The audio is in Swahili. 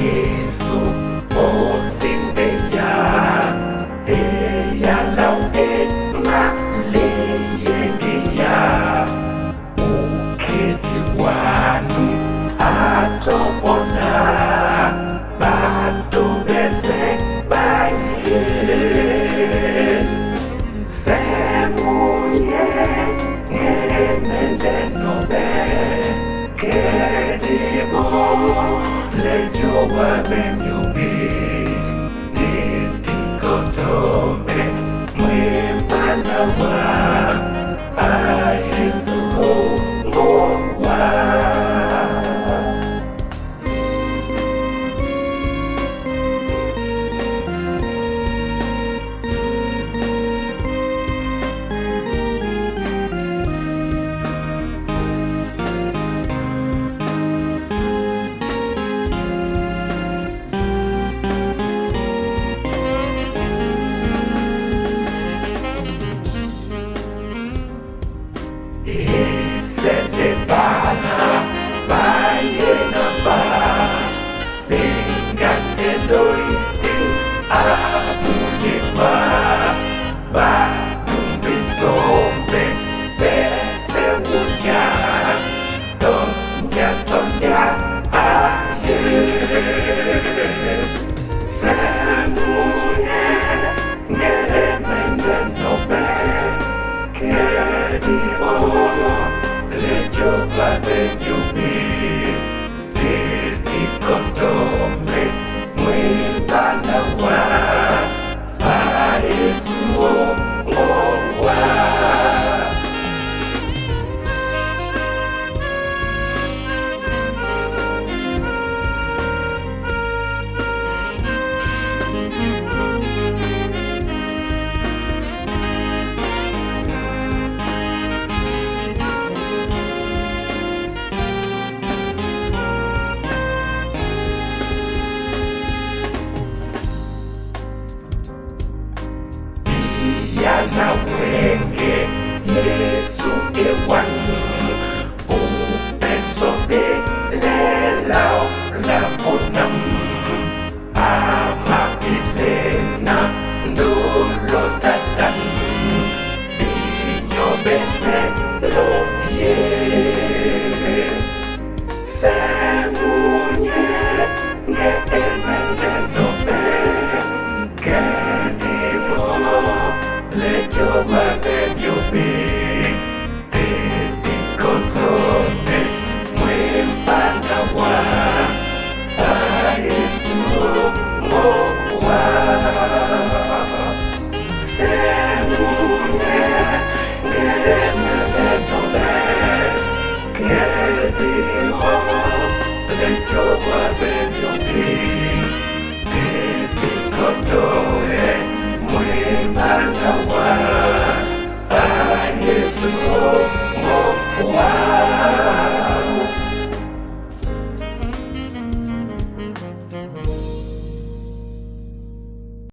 Yesu osindeya eyalawe ngaleyengiya ukhethi wanu atobona bantu bese baye semunye ngenendenobe kedibo lejowa benyubi nitikotombe mwempanawa ayesu ngowa Iselebana bayena ba singate doiti abuyeba badumbisombe bese wunya tonya aye semunye ngelemendenobe kedibo lejowa benyubi nitikotombe mwempanawa ayesu ngowa yana wenge Yesu ewan upesobe lelau lapunam ama ilena ndolo tatan dinyo bese lo ye semunye ngeemendenobe kedibo lejowa benyubi nitikotombe mwempanawa ayesu ngowa semunye ngelemendenobe kedibo lejowa benyubi nitikotombe mwempanawa ayesu ngowa